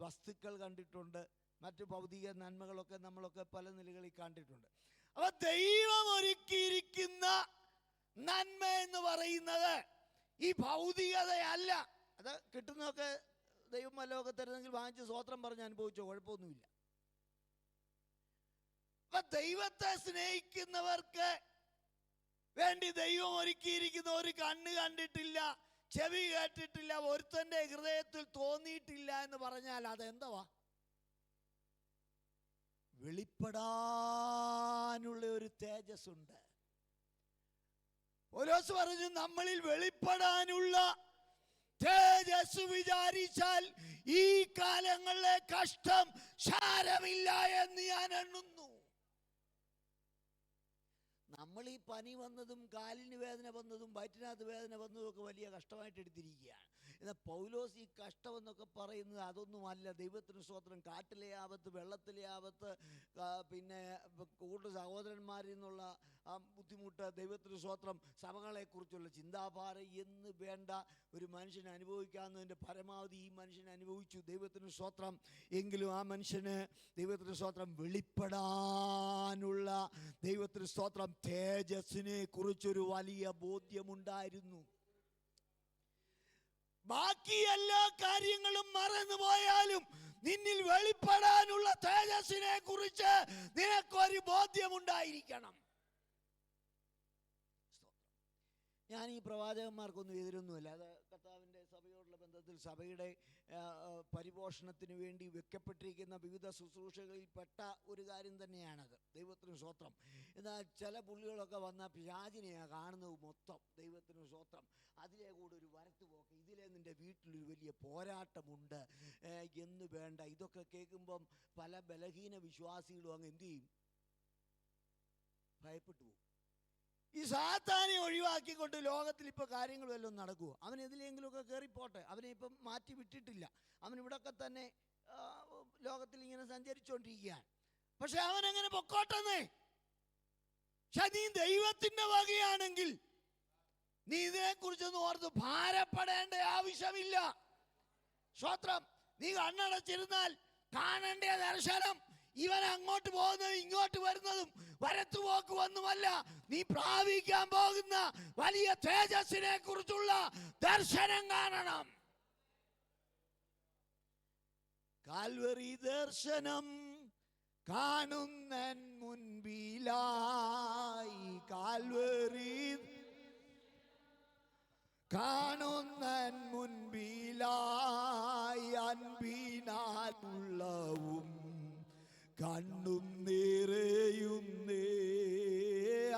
വസ്തുക്കൾ കണ്ടിട്ടുണ്ട്, മറ്റു ഭൗതിക നന്മകളൊക്കെ നമ്മളൊക്കെ പല നിലകളിൽ കണ്ടിട്ടുണ്ട്. അപ്പൊ ദൈവം ഒരുക്കിയിരിക്കുന്ന നന്മ എന്ന് പറയുന്നത് ഈ ഭൗതികതയല്ല. അത് കിട്ടുന്നതൊക്കെ ദൈവം വല്ലതൊക്കെ തരുന്നെങ്കിൽ വാങ്ങിച്ച് സ്വോത്രം പറഞ്ഞ് അനുഭവിച്ചോ, കുഴപ്പമൊന്നുമില്ല. അപ്പൊ ദൈവത്തെ സ്നേഹിക്കുന്നവർക്ക് വേണ്ടി ദൈവം ഒരുക്കിയിരിക്കുന്ന ഒരു കണ്ണ് കണ്ടിട്ടില്ല, ചെവി കേട്ടിട്ടില്ല, ഒരുത്തന്റെ ഹൃദയത്തിൽ തോന്നിയിട്ടില്ല എന്ന് പറഞ്ഞാൽ അതെന്തവാ? വെളിപ്പെടാനുള്ള ഒരു തേജസ് ഉണ്ട്. പൗലോസ് പറഞ്ഞു, നമ്മളിൽ വെളിപ്പെടാനുള്ള തേജസ് വിചാരിച്ചാൽ ഈ കാലങ്ങളിലെ കഷ്ടം സാരമില്ല എന്ന് ഞാൻ എണ്ണുന്നു. നമ്മൾ ഈ പനി വന്നതും കാലിന് വേദന വന്നതും വയറ്റിനകത്ത് വേദന വന്നതും ഒക്കെ വലിയ കഷ്ടമായിട്ട് എടുത്തിരിക്കുകയാണ്. എന്നാൽ പൗലോസ് ഈ കഷ്ടമെന്നൊക്കെ പറയുന്നത് അതൊന്നുമല്ല. ദൈവത്തിന് സ്തോത്രം. കാട്ടിലെ ആപത്ത്, വെള്ളത്തിലെ ആപത്ത്, പിന്നെ കൂടുതൽ സഹോദരന്മാരിൽ നിന്നുള്ള ബുദ്ധിമുട്ട്, ദൈവത്തിന് സ്തോത്രം, സഭകളെക്കുറിച്ചുള്ള ചിന്താഭാരം എന്ന് വേണ്ട ഒരു മനുഷ്യൻ അനുഭവിക്കാവുന്നതിൻ്റെ പരമാവധി ഈ മനുഷ്യൻ അനുഭവിച്ചു. ദൈവത്തിന് സ്തോത്രം. എങ്കിലും ആ മനുഷ്യന് ദൈവത്തിന് സ്തോത്രം വെളിപ്പെടാനുള്ള ദൈവത്തിന് സ്തോത്രം തേജസ്സിനെ കുറിച്ചൊരു വലിയ ബോധ്യമുണ്ടായിരുന്നു. ബാക്കി എല്ലാ കാര്യങ്ങളും മറന്നുപോയാലും നിന്നിൽ വെളിപ്പെടാനുള്ള തേജസ്സിനെ കുറിച്ച് നിനക്കൊരു ബോധ്യമുണ്ടായിരിക്കണം. ഞാൻ ഈ പ്രവാചകന്മാർക്കൊന്നും എതിരൊന്നുമില്ല. അത് കർത്താവിൻ്റെ സഭയോടുള്ള ബന്ധത്തിൽ സഭയുടെ പരിപോഷണത്തിന് വേണ്ടി വെക്കപ്പെട്ടിരിക്കുന്ന വിവിധ ശുശ്രൂഷകളിൽപ്പെട്ട ഒരു കാര്യം തന്നെയാണത്. ദൈവത്തിന് സ്തോത്രം. എന്നാൽ ചില പുള്ളികളൊക്കെ വന്ന പിശാചിനെയാണ് കാണുന്നത് മൊത്തം. ദൈവത്തിന് സ്തോത്രം. അതിലെ കൂടെ ഒരു വരത്തുപോക്ക്, ഇതിലെ നിൻ്റെ വീട്ടിലൊരു വലിയ പോരാട്ടമുണ്ട് എന്ന് വേണ്ട. ഇതൊക്കെ കേൾക്കുമ്പം പല ബലഹീന വിശ്വാസികളും അങ്ങ് എന്തു ചെയ്യും? ഭയപ്പെട്ടു പോകും. ഈ സാത്താനെ ഒഴിവാക്കിക്കൊണ്ട് ലോകത്തിൽ ഇപ്പോൾ കാര്യങ്ങൾ വല്ലതും നടക്കുമോ? അവൻ എതിലെങ്കിലുമൊക്കെ കയറിപ്പോട്ടെ, അവനെ ഇപ്പം മാറ്റി വിട്ടിട്ടില്ല. അവൻ ഇവിടെയൊക്കെ തന്നെ ലോകത്തിൽ ഇങ്ങനെ സഞ്ചരിച്ചുകൊണ്ടിരിക്കുകയാണ്. പക്ഷെ അവനങ്ങനെ പൊക്കോട്ടെന്നേ. പക്ഷെ നീ ദൈവത്തിൻ്റെ വകയാണെങ്കിൽ നീ ഇതിനെക്കുറിച്ചൊന്നും ഓർത്ത് ഭാരപ്പെടേണ്ട ആവശ്യമില്ല. സ്തോത്രം. നീ കണ്ണടച്ചിരുന്നാൽ കാണേണ്ട ദർശനം ഇവൻ അങ്ങോട്ട് പോകുന്നതും ഇങ്ങോട്ട് വരുന്നതും വരത്തുപോക്ക് ഒന്നുമല്ല. നീ പ്രാപിക്കാൻ പോകുന്ന വലിയ തേജസ്സിനെ കുറിച്ചുള്ള ദർശനം കാണണം. കാൽവറി ദർശനം കാണുന്നൻ മുൻപിലായി, കാൽവറി കാണുന്നൻ മുൻപിലായി, അൻപിനാലുള്ളവും കണ്ണും നിറയുന്നേ,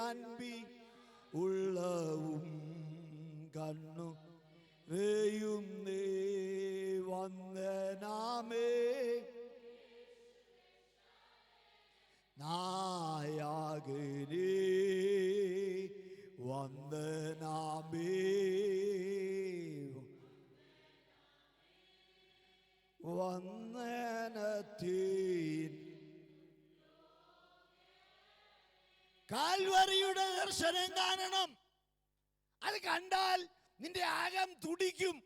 അൻപി ഉള്ളവും കണ്ണും നിറയുന്നേ, വന്ദനാമേ നായകനേ, വന്ദനാമേ വന്ദനത്തിൻ. കാൽവറിയുടെ ദർശനം കാണണം. അത് കണ്ടാൽ നിന്റെ അകം തുടിക്കും,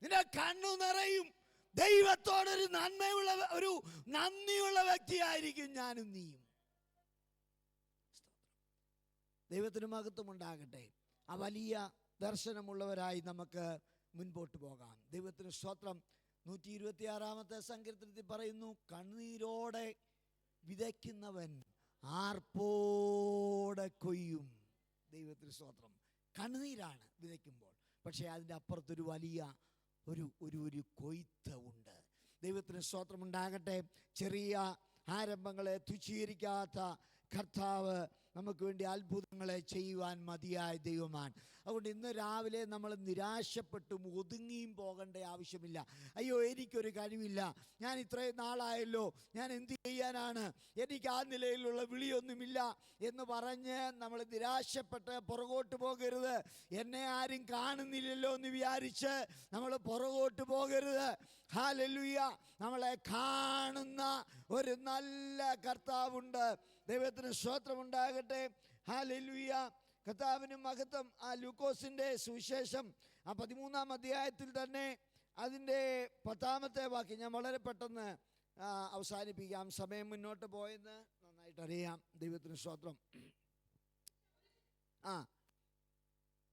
നിന്റെ കണ്ണു നിറയും. ദൈവത്തോടൊരു നന്ദിയുള്ള വ്യക്തിയായിരിക്കും ഞാനും നീയും. ദൈവത്തിന് മഹത്വം ഉണ്ടാകട്ടെ. ആ വലിയ ദർശനമുള്ളവരായി നമുക്ക് മുൻപോട്ട് പോകാം. ദൈവത്തിന് സ്തോത്രം. 126-ാമത്തെ സങ്കീർത്തനത്തിൽ പറയുന്നു, കണ്ണീരോടെ വിതയ്ക്കുന്നവൻ ആർപ്പോടെ കൊയ്യും. ദൈവത്തിന് സ്തോത്രം. കണ്ണുനീരാണ് വിതയ്ക്കുമ്പോൾ, പക്ഷേ അതിൻ്റെ അപ്പുറത്തൊരു വലിയ ഒരു കൊയ്ത്ത് ഉണ്ട്. ദൈവത്തിന് സ്തോത്രം ഉണ്ടാകട്ടെ. ചെറിയ ആരംഭങ്ങളെ തുച്ഛീകരിക്കാത്ത കർത്താവ് നമുക്ക് വേണ്ടി അത്ഭുതങ്ങളെ ചെയ്യുവാൻ മതിയായ ദൈവമാണ്. അതുകൊണ്ട് ഇന്ന് രാവിലെ നമ്മൾ നിരാശപ്പെട്ടും ഒതുങ്ങിയും പോകേണ്ട ആവശ്യമില്ല. അയ്യോ, എനിക്കൊരു കഴിവില്ല, ഞാൻ ഇത്രയും നാളായല്ലോ, ഞാൻ എന്ത് ചെയ്യാനാണ്, എനിക്ക് ആ നിലയിലുള്ള വിളിയൊന്നുമില്ല എന്ന് പറഞ്ഞ് നമ്മൾ നിരാശപ്പെട്ട് പുറകോട്ട് പോകരുത്. എന്നെ ആരും കാണുന്നില്ലല്ലോ എന്ന് വിചാരിച്ച് നമ്മൾ പുറകോട്ട് പോകരുത്. ഹല്ലേലൂയ. നമ്മളെ കാണുന്ന ഒരു നല്ല കർത്താവുണ്ട്. ദൈവത്തിന് സ്തോത്രമുണ്ടാകട്ടെ. ഹല്ലേലൂയ. കർത്താവിന് മഹത്വം. ആ ലൂക്കോസിൻ്റെ സുവിശേഷം 13-ാം അധ്യായത്തിൽ തന്നെ അതിൻ്റെ 10-ാമത്തെ വാക്യം ഞാൻ വളരെ പെട്ടെന്ന് അവസാനിപ്പിക്കാം. സമയം മുന്നോട്ട് പോയെന്ന് നന്നായിട്ടറിയാം. ദൈവത്തിന് സ്തോത്രം.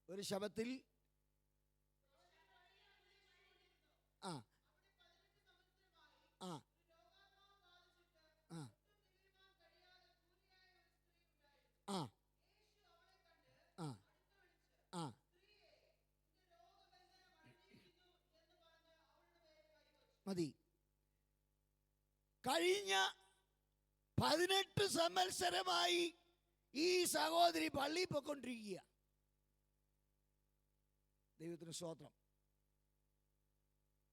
ഒരു ശബത്തിൽ ആ ആ ആ ആ ആ മതി. കഴിഞ്ഞ 18 സംവത്സരമായി ഈ സഹോദരി പള്ളിയിൽ പോയിക്കൊണ്ടിരിക്കുക. ദൈവത്തിന് സ്തോത്രം.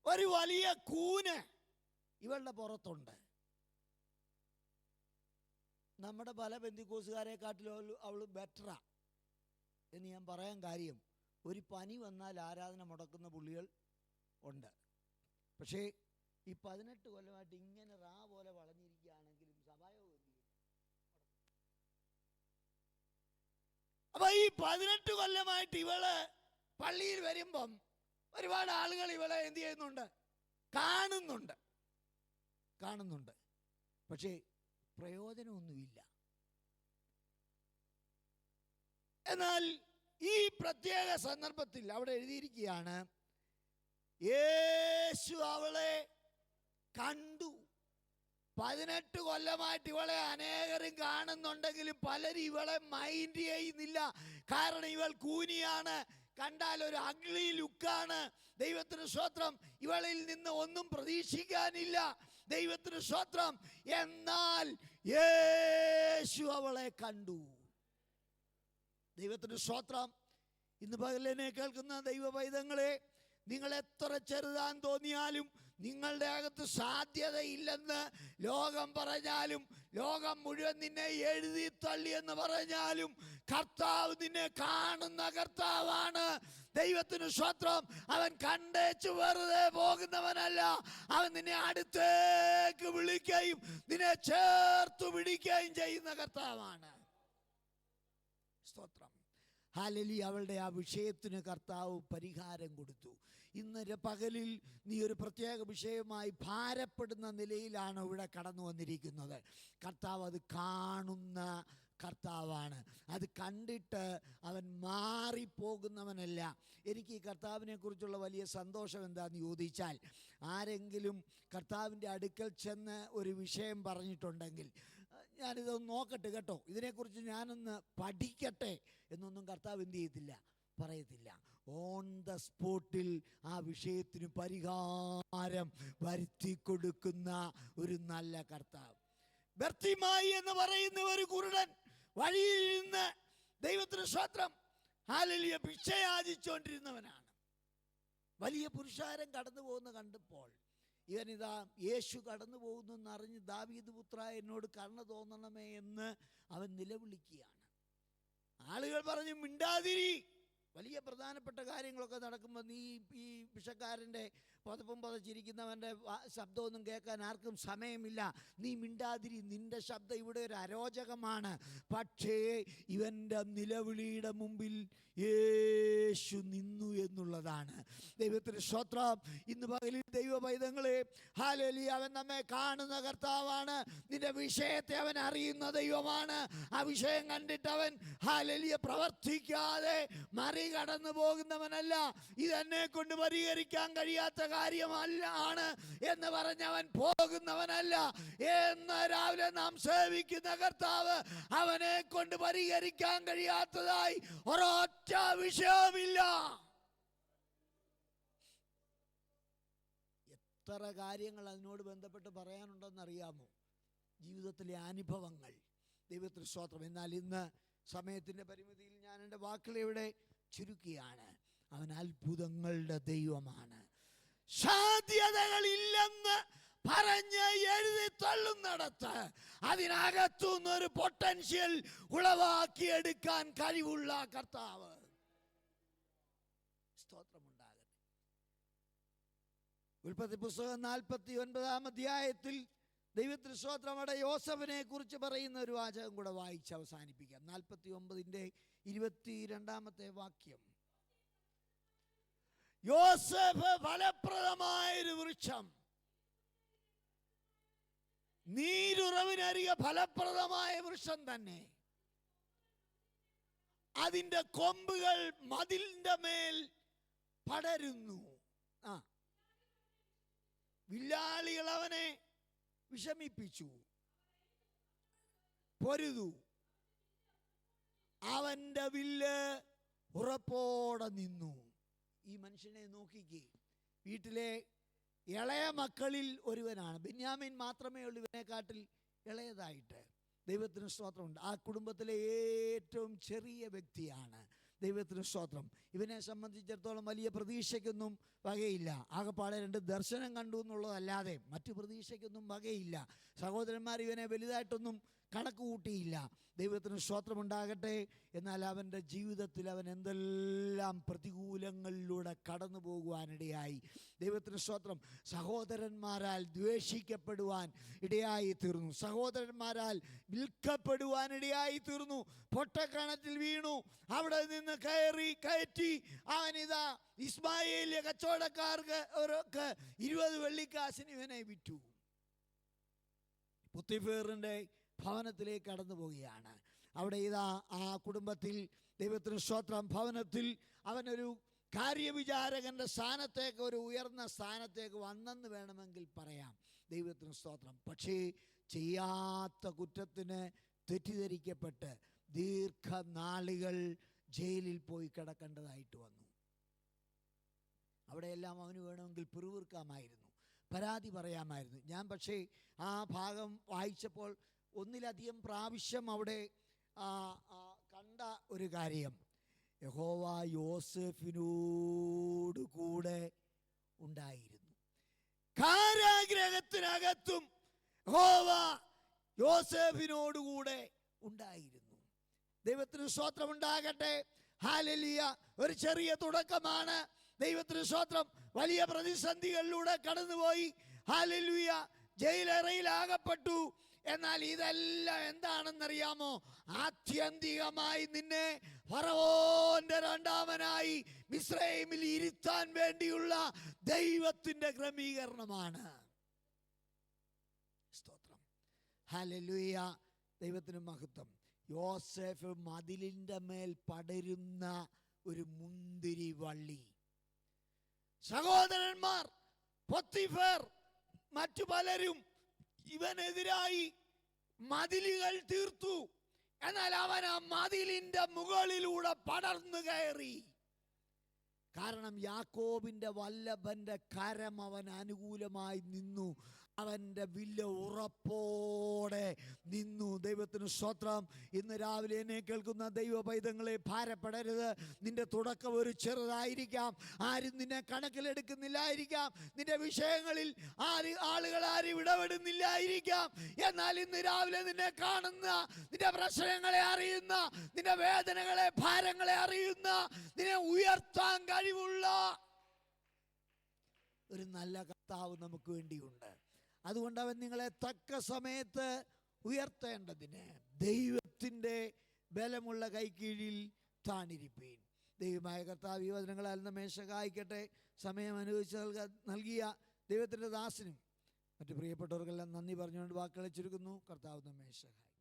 ഒരു വലിയ കൂന് ഇവളുടെ പുറത്തുണ്ട്. നമ്മുടെ പല പെന്തിക്കോസുകാരെക്കാട്ടിലും അവൾ ബെറ്ററാ എന്ന് ഞാൻ പറയാൻ കാര്യം, ഒരു പനി വന്നാൽ ആരാധന മുടക്കുന്ന പുള്ളികൾ ഉണ്ട്. പക്ഷേ ഈ 18 കൊല്ലമായിട്ട് ഇങ്ങനെ റാ പോലെ വളഞ്ഞിരിക്കുകയാണെങ്കിലും സഭായോഗം. അപ്പൊ ഈ 18 കൊല്ലമായിട്ട് ഇവള് പള്ളിയിൽ വരുമ്പം ഒരുപാട് ആളുകൾ ഇവളെ എന്ത് ചെയ്യുന്നുണ്ട്? കാണുന്നുണ്ട്. പക്ഷേ പ്രയോജനമൊന്നുമില്ല. എന്നാൽ ഈ പ്രത്യേക സന്ദർഭത്തിൽ അവിടെ എഴുതിയിരിക്കുകയാണ്, യേശു അവളെ കണ്ടു. 18 കൊല്ലമായിട്ട് ഇവളെ അനേകരും കാണുന്നുണ്ടെങ്കിലും പലരും ഇവളെ മൈൻഡ് ചെയ്യുന്നില്ല. കാരണം ഇവൾ കൂനിയാണ്, കണ്ടാൽ ഒരു അഗ്ലി ലുക്കാണ്. ദൈവത്തിന് സ്തോത്രം. ഇവളിൽ നിന്ന് ഒന്നും പ്രതീക്ഷിക്കാനില്ല. ദൈവത്തിന് സ്തോത്രം. എന്നാൽ യേശു അവളെ കണ്ടു. ദൈവത്തിന് സ്തോത്രം. ഇന്ന് പകലിനെ കേൾക്കുന്ന ദൈവ പൈതങ്ങളെ, നിങ്ങൾ എത്ര ചെറുതാൻ തോന്നിയാലും, നിങ്ങളുടെ അകത്ത് സാധ്യതയില്ലെന്ന് ലോകം പറഞ്ഞാലും, ലോകം മുഴുവൻ നിന്നെ എഴുതി തള്ളി എന്ന് പറഞ്ഞാലും, കർത്താവ് നിന്നെ കാണുന്ന കർത്താവാണ്. ദൈവത്തിന് സ്തോത്രം. അവൻ കണ്ടേച്ചു വെറുതെ പോകുന്നവനല്ല. അവൻ നിന്നെ അടുത്തേക്ക് വിളിക്കുകയും നിന്നെ ചേർത്ത് പിടിക്കുകയും ചെയ്യുന്ന കർത്താവാണ്. സ്തോത്രം. ഹല്ലേലൂയ. അവളുടെ ആ വിഷയത്തിന് കർത്താവ് പരിഹാരം കൊടുത്തു. ഇന്ന് പകലിൽ നീ ഒരു പ്രത്യേക വിഷയമായി ഭാരപ്പെടുന്ന നിലയിലാണ് ഇവിടെ കടന്നു വന്നിരിക്കുന്നത്. കർത്താവ് അത് കാണുന്ന കർത്താവാണ്. അത് കണ്ടിട്ട് അവൻ മാറിപ്പോകുന്നവനല്ല. എനിക്ക് ഈ കർത്താവിനെ കുറിച്ചുള്ള വലിയ സന്തോഷം എന്താണെന്ന് ചോദിച്ചാൽ, ആരെങ്കിലും കർത്താവിൻ്റെ അടുക്കൽ ചെന്ന് ഒരു വിഷയം പറഞ്ഞിട്ടുണ്ടെങ്കിൽ, ഞാനിതൊന്ന് നോക്കട്ടെ കേട്ടോ, ഇതിനെക്കുറിച്ച് ഞാനൊന്ന് പഠിക്കട്ടെ എന്നൊന്നും കർത്താവ് എന്ത് ചെയ്യത്തില്ല, പറയത്തില്ല. ഓൺ ദ സ്പോട്ടിൽ ആ വിഷയത്തിന് പരിഹാരം വരുത്തി കൊടുക്കുന്ന ഒരു നല്ല കർത്താവ്. ബർത്തിമായി എന്ന് പറയുന്ന ഒരു കുരുടൻ വഴിയിൽ നിന്ന് ദൈവത്തിന് സ്തോത്രം ഹല്ലേലൂയ ഭിക്ഷ യാചിച്ചുകൊണ്ടിരുന്നവനാണ്. വലിയ പുരുഷാരം കടന്നു പോകുന്ന കണ്ടപ്പോൾ ഇവനിതാ യേശു കടന്നു പോകുന്നു എന്നറിഞ്ഞ്, ദാവീദ് പുത്രാ എന്നോട് കരുണ തോന്നണമേ എന്ന് അവൻ നിലവിളിക്കുകയാണ്. ആളുകൾ പറഞ്ഞു, മിണ്ടാതിരി. വലിയ പ്രധാനപ്പെട്ട കാര്യങ്ങളൊക്കെ നടക്കുമ്പോൾ നീ ഈ ഭിക്ഷക്കാരൻ്റെ പതപ്പും പതച്ചിരിക്കുന്നവൻ്റെ ശബ്ദമൊന്നും കേൾക്കാൻ ആർക്കും സമയമില്ല. നീ മിണ്ടാതിരി, നിന്റെ ശബ്ദം ഇവിടെ ഒരു അരോചകമാണ്. പക്ഷേ ഇവൻ്റെ നിലവിളിയുടെ മുമ്പിൽ യേശു നിന്നു എന്നുള്ളതാണ്. ദൈവത്തിന് സ്തോത്രം. ഇന്ന് പകലിൽ ദൈവ പൈതങ്ങളെ, ഹല്ലേലൂയ, അവൻ നമ്മെ കാണുന്ന കർത്താവാണ്. നിന്റെ വിഷയത്തെ അവൻ അറിയുന്ന ദൈവമാണ്. ആ വിഷയം കണ്ടിട്ട് അവൻ ഹല്ലേലൂയ പ്രവർത്തിക്കാതെ മറികടന്നു പോകുന്നവനല്ല. ഇതെന്നെ കൊണ്ട് പരിഹരിക്കാൻ കഴിയാത്ത കാര്യമല്ല ആണ് എന്ന് പറഞ്ഞവൻ പോകുന്നവനല്ല. എന്ന് രാവിലെ നാം സേവിക്കുന്ന കർത്താവ് അവനെ കൊണ്ട് പരിഹരിക്കാൻ കഴിയാത്തതായി ഒരൊറ്റ വിഷയമില്ല. എത്ര കാര്യങ്ങൾ അതിനോട് ബന്ധപ്പെട്ട് പറയാനുണ്ടെന്നറിയാമോ? ജീവിതത്തിലെ അനുഭവങ്ങൾ. ദൈവത്തിന് സ്തോത്രം. എന്നാൽ ഇന്ന് സമയത്തിൻ്റെ പരിമിതിയിൽ ഞാൻ എൻ്റെ വാക്കുകളെ ഇവിടെ ചുരുക്കിയാണ്. അവൻ അത്ഭുതങ്ങളുടെ ദൈവമാണ്. സാധ്യതകളില്ലെന്ന് പറഞ്ഞ് എഴുതി തള്ളുന്നിടത്ത് അതിനകത്തുനിന്നൊരു പൊട്ടൻഷ്യൽ ഉളവാക്കിയെടുക്കാൻ കഴിവുള്ള കർത്താവ്. സ്തോത്രമുണ്ടാകട്ടെ. ഉൽപ്പത്തി പുസ്തകം 49-ാം അധ്യായത്തിൽ ദൈവത്തിന് സ്തോത്രം, അവിടെ യോസേഫിനെ കുറിച്ച് പറയുന്ന ഒരു വാചകം കൂടെ വായിച്ച് അവസാനിപ്പിക്കാം. 49-ന്റെ 22-ാമത്തെ വാക്യം. യോസേഫ് ഫലപ്രദമായൊരു വൃക്ഷം, നീരുറവിനരികെ ഫലപ്രദമായ വൃക്ഷം തന്നെ. അതിൻ്റെ കൊമ്പുകൾ മതിലിന്റെ മേൽ പടരുന്നു. വില്ലാളികൾ അവനെ വിഷമിപ്പിച്ചു, പൊരുതു. അവന്റെ വില്ല് ഉറപ്പോടെ നിന്നു. ഈ മനുഷ്യനെ നോക്കിക്കേ. വീട്ടിലെ ഇളയ മക്കളിൽ ഒരുവനാണ്. ബെന്യാമീൻ മാത്രമേ ഉള്ളൂ ഇവനെക്കാട്ടിൽ ഇളയതായിട്ട്. ദൈവത്തിന് സ്തോത്രമുണ്ട്. ആ കുടുംബത്തിലെ ഏറ്റവും ചെറിയ വ്യക്തിയാണ്. ദൈവത്തിന് സ്തോത്രം. ഇവനെ സംബന്ധിച്ചിടത്തോളം വലിയ പ്രതീക്ഷയ്ക്കൊന്നും വകയില്ല. ആകെപ്പാടെ 2 ദർശനം കണ്ടു എന്നുള്ളതല്ലാതെ മറ്റു പ്രതീക്ഷയ്ക്കൊന്നും വകയില്ല. സഹോദരന്മാർ ഇവനെ വലുതായിട്ടൊന്നും കണക്ക് കൂട്ടിയില്ല. ദൈവത്തിന് സ്തോത്രമുണ്ടാകട്ടെ. എന്നാൽ അവൻ്റെ ജീവിതത്തിൽ അവൻ എന്തെല്ലാം പ്രതികൂലങ്ങളിലൂടെ കടന്നു പോകുവാനിടയായി. ദൈവത്തിന് സ്തോത്രം. സഹോദരന്മാരാൽ ദ്വേഷിക്കപ്പെടുവാൻ ഇടയായി തീർന്നു. സഹോദരന്മാരാൽ വിൽക്കപ്പെടുവാനിടയായി തീർന്നു. പൊട്ടക്കണത്തിൽ വീണു. അവിടെ നിന്ന് കയറ്റി അവനിതാ ഇസ്മായേലിലെ കച്ചവടക്കാർക്ക് 20 വെള്ളിക്കാശിന് ഇവനെ വിറ്റു. പുത്തിഫേറിൻ്റെ ഭവനത്തിലേക്ക് കടന്നു പോവുകയാണ്. അവിടെ ഇതാ ആ കുടുംബത്തിൽ ദൈവത്തിന് സ്തോത്രം ഭവനത്തിൽ അവനൊരു കാര്യവിചാരകൻ്റെ സ്ഥാനത്തേക്ക്, ഒരു ഉയർന്ന സ്ഥാനത്തേക്ക് വന്നെന്ന് വേണമെങ്കിൽ പറയാം. ദൈവത്തിന് സ്തോത്രം. പക്ഷേ ചെയ്യാത്ത കുറ്റത്തിന് തെറ്റിദ്ധരിക്കപ്പെട്ട് ദീർഘനാളുകൾ ജയിലിൽ പോയി കിടക്കേണ്ടതായിട്ട് വന്നു. അവിടെയെല്ലാം അവന് വേണമെങ്കിൽ പിറുവിറുക്കാമായിരുന്നു, പരാതി പറയാമായിരുന്നു. ഞാൻ പക്ഷേ ആ ഭാഗം വായിച്ചപ്പോൾ ഒന്നിലധികം പ്രാവശ്യം അവിടെ കണ്ട ഒരു കാര്യം, യഹോവ യോസേഫിനോട് കൂടെ ഉണ്ടായിരുന്നു. കാരാഗ്രഹത്തിനകത്തും യഹോവ യോസേഫിനോടുകൂടെ ഉണ്ടായിരുന്നു. ദൈവത്തിന് സ്തോത്രമുണ്ടാകട്ടെ. ഹല്ലേലൂയ. ഒരു ചെറിയ തുടക്കമാണ്. ദൈവത്തിന് സ്തോത്രം. വലിയ പ്രതിസന്ധികളിലൂടെ കടന്നുപോയി. ഹല്ലേലൂയ. ജയിലറയിലാകപ്പെട്ടു. എന്നാൽ ഇതെല്ലാം എന്താണെന്നറിയാമോ? ആത്യന്തികമായി നിന്നെ ഫറവോന്റെ രണ്ടാമനായി മിസ്രയീമിൽ ഇരുത്താൻ വേണ്ടിയുള്ള ദൈവത്തിന്റെ ക്രമീകരണമാണ്. സ്തോത്രം. ഹല്ലേലൂയ. ദൈവത്തിന് മഹത്വം. യോസേഫ് മതിലിൻ്റെ മേൽ പടരുന്ന ഒരു മുന്തിരി വള്ളി. സഹോദരന്മാർ, പോത്തിഫർ മറ്റു പലരും ഇവനെതിരായി മതിലുകൾ തീർത്തു. എന്നാൽ അവൻ ആ മതിലിന്റെ മുകളിലൂടെ പടർന്നു കയറി. കാരണം യാക്കോബിന്റെ വല്ലഭന്റെ കരം അവൻ അനുകൂലമായി നിന്നു. അവൻ്റെ വില്ല് ഉറപ്പോടെ നിന്നു. ദൈവത്തിന് സ്തോത്രം. ഇന്ന് രാവിലെ എന്നെ കേൾക്കുന്ന ദൈവ പൈതങ്ങളെ, ഭാരപ്പെടരുത്. നിന്റെ തുടക്കം ഒരു ചെറുതായിരിക്കാം. ആരും നിന്നെ കണക്കിലെടുക്കുന്നില്ലായിരിക്കാം. നിന്റെ വിഷയങ്ങളിൽ ആളുകൾ ആരും ഇടപെടുന്നില്ലായിരിക്കാം. എന്നാൽ ഇന്ന് രാവിലെ നിന്നെ കാണുന്ന, നിന്റെ പ്രശ്നങ്ങളെ അറിയുന്ന, നിന്റെ വേദനകളെ, ഭാരങ്ങളെ അറിയുന്ന, നിന്നെ ഉയർത്താൻ കഴിവുള്ള ഒരു നല്ല കർത്താവ് നമുക്ക് വേണ്ടിയുണ്ട്. അതുകൊണ്ട് അവൻ നിങ്ങളെ തക്ക സമയത്ത് ഉയർത്തേണ്ടതിന് ദൈവത്തിൻ്റെ ബലമുള്ള കൈക്കീഴിൽ താണിരിപ്പീൻ. ദൈവമായ കർത്താവ് ഈ വചനങ്ങളാൽ നമ്മെ സഹായിക്കട്ടെ. സമയം അനുവദിച്ച് നൽകിയ ദൈവത്തിൻ്റെ ദാസനും മറ്റു പ്രിയപ്പെട്ടവർക്കെല്ലാം നന്ദി പറഞ്ഞുകൊണ്ട് വാക്കുകളെ ചുരുക്കുന്നു. കർത്താവ് നമ്മെ സഹായിക്കട്ടെ.